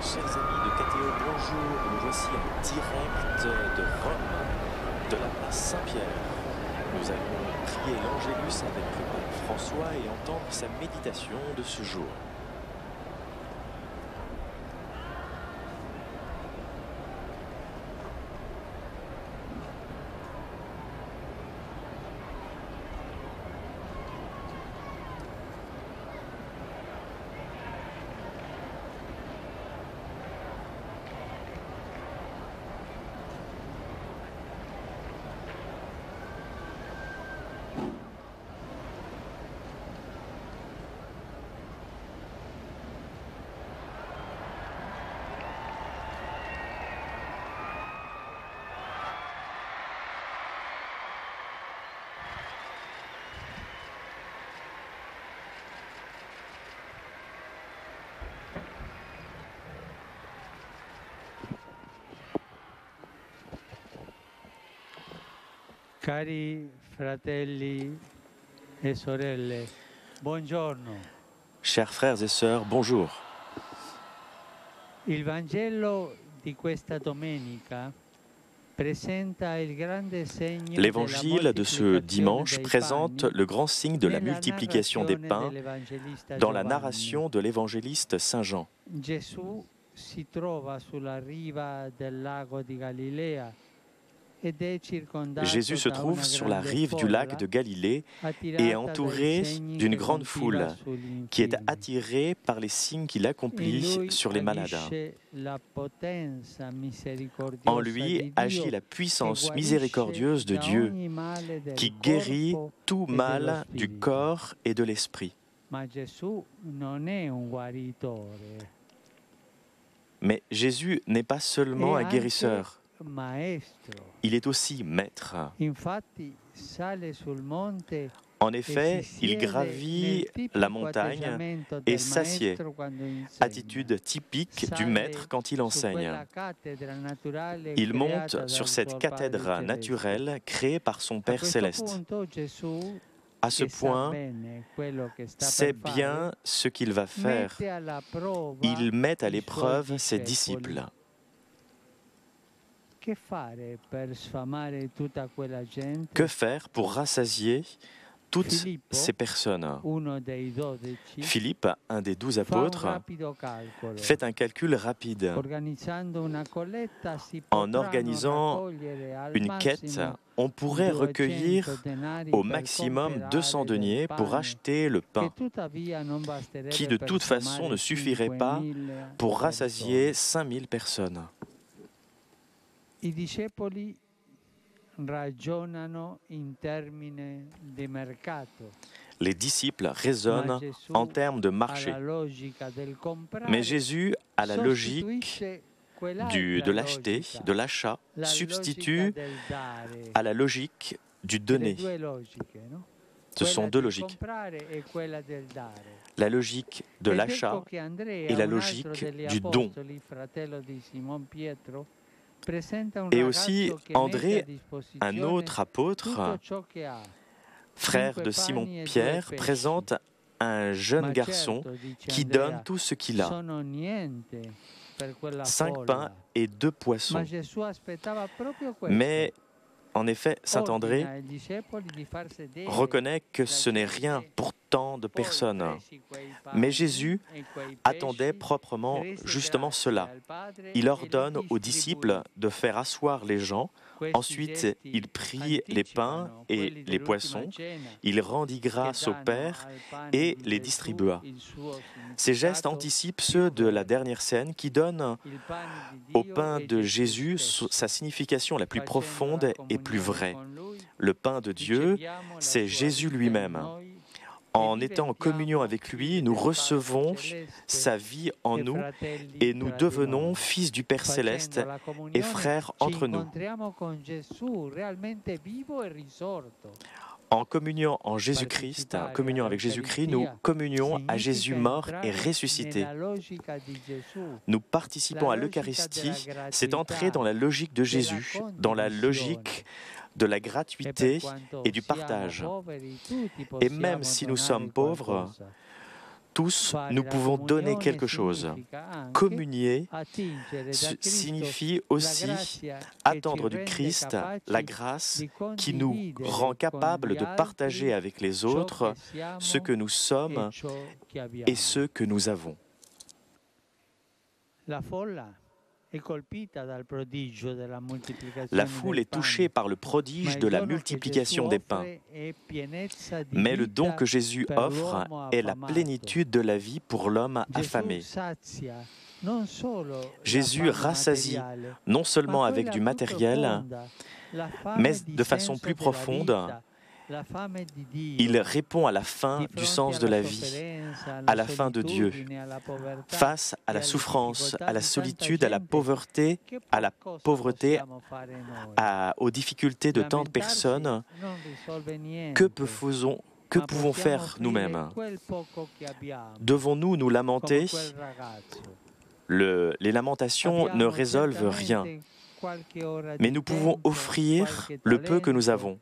Chers amis de KTO, bonjour. Nous voici en direct de Rome, de la place Saint-Pierre. Nous allons prier l'Angélus avec le pape François et entendre sa méditation de ce jour. Cari fratelli e sorelle, buongiorno. Chers frères et sœurs, bonjour. Il Vangelo di questa domenica presenta il grande segno L'évangile de ce dimanche présente le grand signe de la multiplication des pains dans la narration de l'évangéliste Saint Jean. Gesù si trova sulla riva del lago di Galilea. Jésus se trouve sur la rive du lac de Galilée et est entouré d'une grande foule qui est attirée par les signes qu'il accomplit sur les malades. En lui agit la puissance miséricordieuse de Dieu qui guérit tout mal du corps et de l'esprit. Mais Jésus n'est pas seulement un guérisseur. Il est aussi maître. En effet, il gravit la montagne et s'assied, attitude typique du maître quand il enseigne. Il monte sur cette cathèdre naturelle créée par son Père céleste. À ce point, c'est bien ce qu'il va faire. Il met à l'épreuve ses disciples. Que faire pour rassasier toutes ces personnes? Philippe, un des 12 apôtres, fait un calcul rapide. En organisant une quête, on pourrait recueillir au maximum 200 deniers pour acheter le pain, qui de toute façon ne suffirait pas pour rassasier 5000 personnes. I discepoli ragionano in termini di mercato. Les disciples raisonnent en termes de marché. Mais Jésus, à la logique de l'acheter, de l'achat, substitue à la logique du donner. Ce sont deux logiques. La logique de l'achat et la logique du don. Et aussi, André, un autre apôtre, frère de Simon-Pierre, présente un jeune garçon qui donne tout ce qu'il a. 5 pains et 2 poissons. Mais, en effet, saint André reconnaît que ce n'est rien pour tant de personnes. Mais Jésus attendait proprement justement cela. Il ordonne aux disciples de faire asseoir les gens. Ensuite, il prit les pains et les poissons. Il rendit grâce au Père et les distribua. Ces gestes anticipent ceux de la dernière scène qui donne au pain de Jésus sa signification la plus profonde et plus vraie. Le pain de Dieu, c'est Jésus lui-même. En étant en communion avec lui, nous recevons sa vie en nous et nous devenons fils du Père céleste et frères entre nous. En communion en Jésus-Christ, en communion avec Jésus-Christ, nous communions à Jésus mort et ressuscité. Nous participons à l'Eucharistie, c'est entrer dans la logique de Jésus, dans la logique de la gratuité et du partage. Et même si nous sommes pauvres, tous, nous pouvons donner quelque chose. Communier signifie aussi attendre du Christ la grâce qui nous rend capables de partager avec les autres ce que nous sommes et ce que nous avons. La foule est touchée par le prodige de la multiplication des pains. Mais le don que Jésus offre est la plénitude de la vie pour l'homme affamé. Jésus rassasie non seulement avec du matériel, mais de façon plus profonde. Il répond à la faim du sens de la vie, à la faim de Dieu, face à la souffrance, à la solitude, à la pauvreté, aux difficultés de tant de personnes. Que pouvons faire nous-mêmes? Devons-nous nous lamenter? Les lamentations ne résolvent rien, mais nous pouvons offrir le peu que nous avons.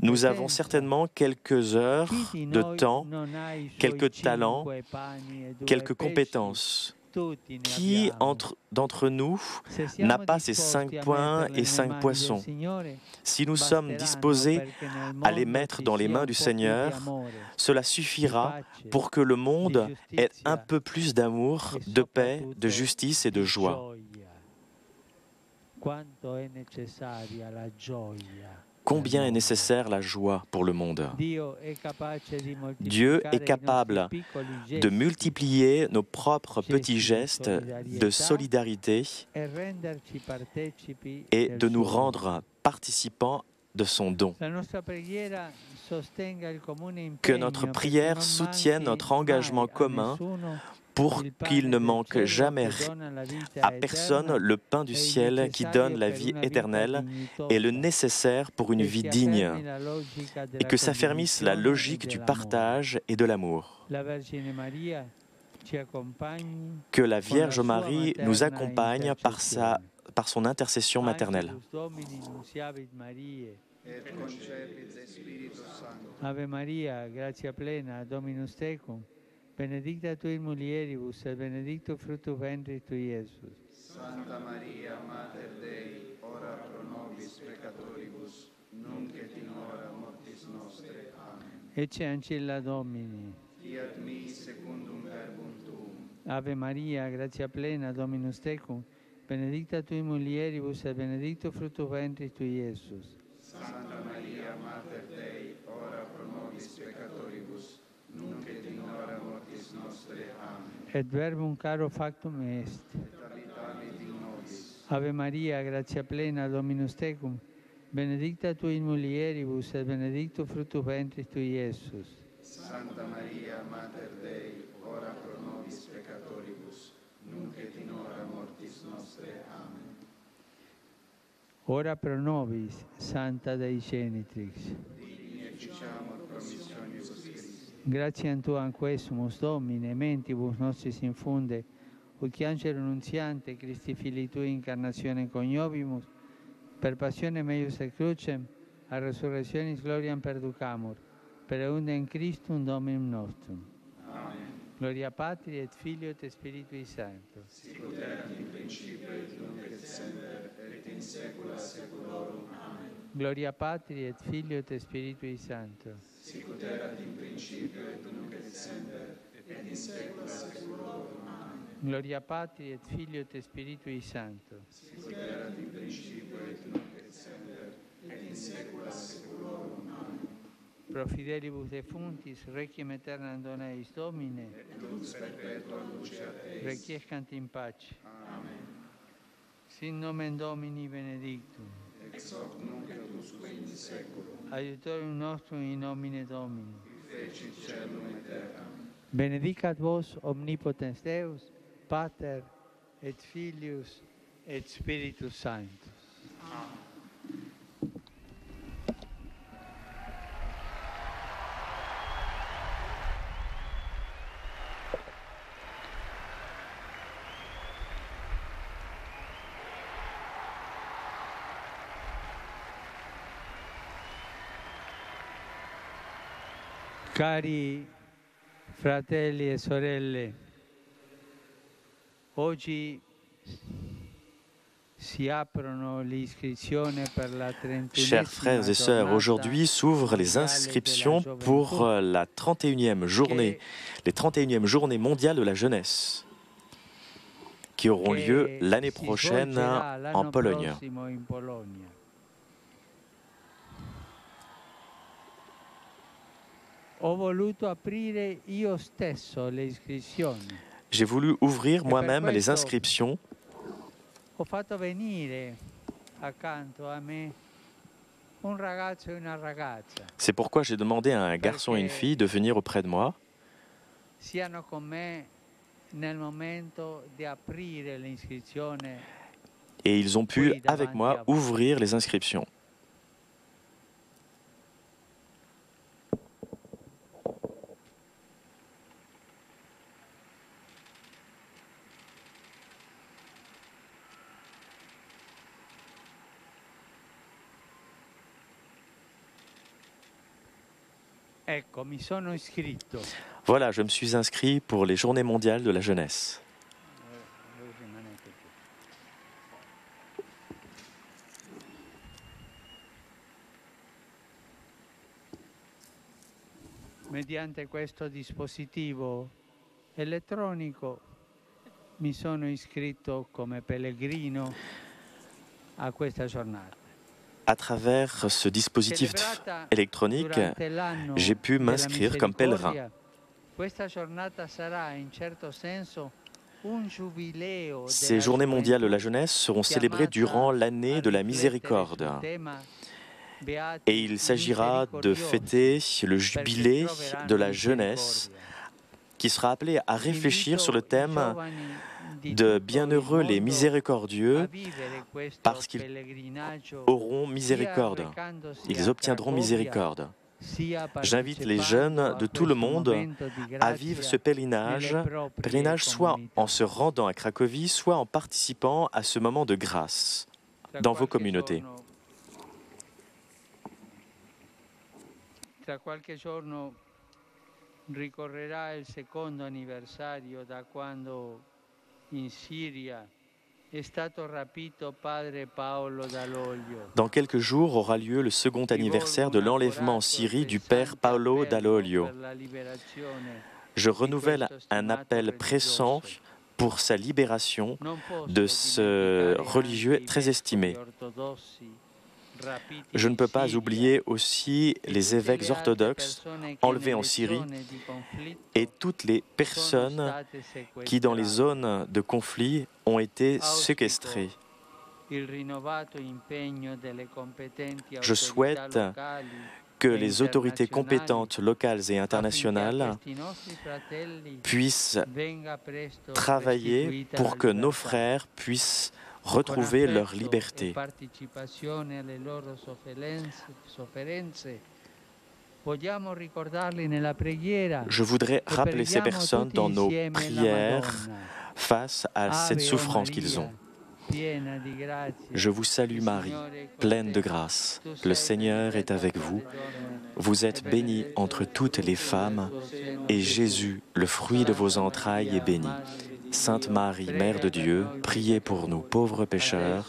Nous avons certainement quelques heures de temps, quelques talents, quelques compétences. Qui d'entre nous n'a pas ces 5 pains et 5 poissons? Si nous sommes disposés à les mettre dans les mains du Seigneur, cela suffira pour que le monde ait un peu plus d'amour, de paix, de justice et de joie. Combien est nécessaire la joie pour le monde? Dieu est capable de multiplier nos propres petits gestes de solidarité et de nous rendre participants de son don. Que notre prière soutienne notre engagement commun pour qu'il ne manque jamais à personne le pain du ciel qui donne la vie éternelle et le nécessaire pour une vie digne, et que s'affermisse la logique du partage et de l'amour. Que la Vierge Marie nous accompagne par son intercession maternelle. Ave Maria, gratia plena, Dominus tecum, benedicta tui mulieribus, et benedictus fructus ventris tui, Iesus. Santa Maria, Mater Dei, ora pro nobis peccatoribus, nunc et in hora mortis nostre. Amen. Ecce ancilla Domini. Fiat mi secundum verbum tuum. Ave Maria, gratia plena, Dominus tecum, benedicta tui mulieribus, et benedictus fructus ventris tui, Iesus. Santa Maria, Mater Dei, ora pro nobis peccatoribus, nunc et in hora mortis nostre. Amen. Et verbum caro factum est. Ave Maria, gratia plena, Dominus tecum, benedicta tui in mulieribus, et benedictus fructus ventris tui, Iesus. Santa Maria, Mater Dei, ora pro nobis peccatoribus, nunc et in hora mortis nostre. Amen. Ora pro nobis, Santa Dei Genitrix. Digni efficiamur promissionibus Christi. Gratiam Tuam quesumus, Domine, mentibus nostris infunde, ut angelo nuntiante, Christi Filii Tui, incarnationem coniovimus, per passionem eius et crucem, a resurrectionis gloriam perducamur, per eundem Christum Dominum nostrum. Amen. Gloria Patri et Filio et Spiritui Sancto. Sicut erat in principio et nunc et semper et in saecula saeculorum. Amen. Gloria Patri et Filio et Spiritui Sancto. Sicut erat in principio et nunc et semper et in saecula saeculorum. Amen. Gloria Patri et Filio et Spiritui Sancto. Sicut erat in principio et nunc et semper et in saecula saeculorum. Amen. Pro fidelibus defunctis, requiem aeternam dona eis Domine, Et lux perpetua luceat eis. requiescant in pace. Amen. Sin nomen Domini benedictum. Ex hoc nunc et usque in saeculum. Aiutorium nostrum in nomine Domini. Qui fecit caelum et terram. Benedicat vos omnipotens Deus, Pater et Filius et Spiritus Sanctus. Cari Fratelli e sorelle, oggi si aprono le iscrizioni per la Chers frères et sœurs, aujourd'hui s'ouvrent les inscriptions pour la 31e journée, les 31e journées mondiales de la jeunesse, qui auront lieu l'année prochaine en Pologne. J'ai voulu ouvrir moi-même les inscriptions. C'est pourquoi j'ai demandé à un garçon et une fille de venir auprès de moi et ils ont pu, avec moi, ouvrir les inscriptions. Voilà, je me suis inscrit pour les Journées mondiales de la jeunesse. Mediante questo dispositivo elettronico mi sono iscritto come pellegrino a questa giornata. À travers ce dispositif électronique, j'ai pu m'inscrire comme pèlerin. Ces journées mondiales de la jeunesse seront célébrées durant l'année de la miséricorde. Et il s'agira de fêter le jubilé de la jeunesse qui sera appelé à réfléchir sur le thème de bienheureux les miséricordieux parce qu'ils auront miséricorde, ils obtiendront miséricorde. J'invite les jeunes de tout le monde à vivre ce pèlerinage soit en se rendant à Cracovie, soit en participant à ce moment de grâce dans vos communautés. Tra qualche giorno ricorrerà il secondo anniversario da quando in Siria è stato rapito padre Paolo Dall'Oglio. Dans quelques jours aura lieu le second anniversaire de l'enlèvement en Syrie du père Paolo Dall'Oglio. Je renouvelle un appel pressant pour sa libération de ce religieux très estimé. Je ne peux pas oublier aussi les évêques orthodoxes enlevés en Syrie et toutes les personnes qui, dans les zones de conflit, ont été séquestrées. Je souhaite que les autorités compétentes locales et internationales puissent travailler pour que nos frères puissent retrouver leur liberté. Je voudrais rappeler ces personnes dans nos prières face à cette souffrance qu'ils ont. Je vous salue Marie, pleine de grâce. Le Seigneur est avec vous. Vous êtes bénie entre toutes les femmes, et Jésus, le fruit de vos entrailles, est béni. Sainte Marie, Mère de Dieu, priez pour nous pauvres pécheurs,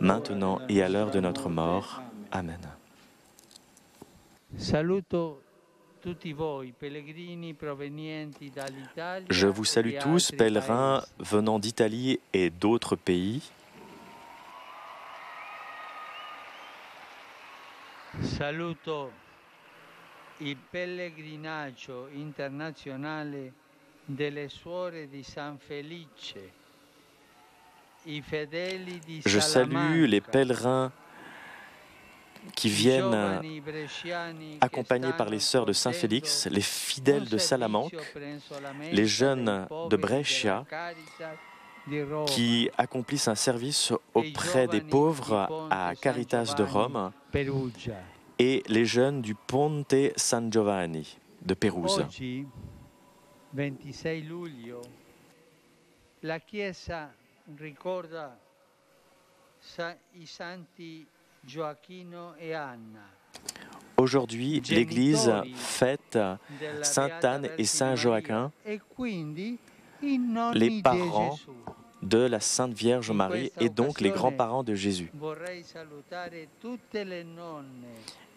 maintenant et à l'heure de notre mort. Amen. Je vous salue tous, pèlerins venant d'Italie et d'autres pays. Saluto il pellegrinaggio internazionale delle suore di San Felice. Je salue les pèlerins qui viennent accompagnés par les sœurs de Saint-Félix, les fidèles de Salamanque, les jeunes de Brescia qui accomplissent un service auprès des pauvres à Caritas de Rome et les jeunes du Ponte San Giovanni de Pérouse. 26 luglio, la Chiesa ricorda i santi Gioacchino e Anna. Aujourd'hui, l'Église fête Sainte Anne et Saint Joachim, les parents de la Sainte Vierge Marie et donc les grands-parents de Jésus.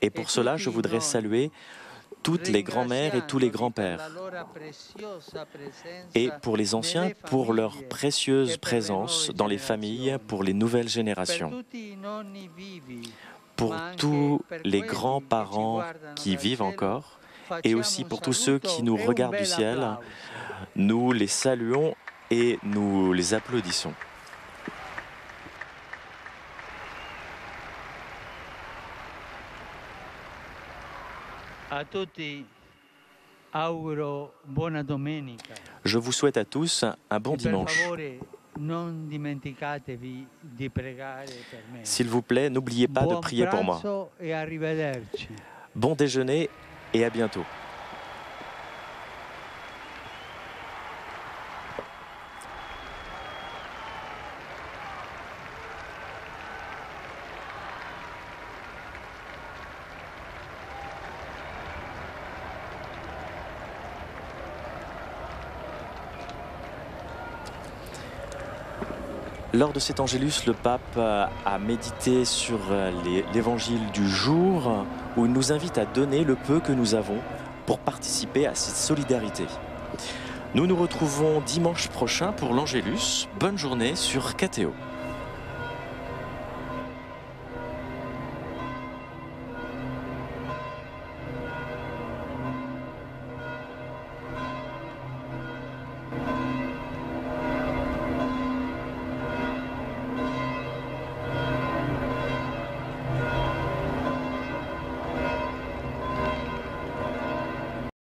Et pour cela, je voudrais saluer toutes les grands-mères et tous les grands-pères. Et pour les anciens, pour leur précieuse présence dans les familles, pour les nouvelles générations. Pour tous les grands-parents qui vivent encore, et aussi pour tous ceux qui nous regardent du ciel, nous les saluons et nous les applaudissons. Je vous souhaite à tous un bon dimanche. S'il vous plaît, n'oubliez pas de prier pour moi. Bon déjeuner et à bientôt. Lors de cet Angélus, le pape a médité sur l'évangile du jour où il nous invite à donner le peu que nous avons pour participer à cette solidarité. Nous nous retrouvons dimanche prochain pour l'Angélus. Bonne journée sur KTO.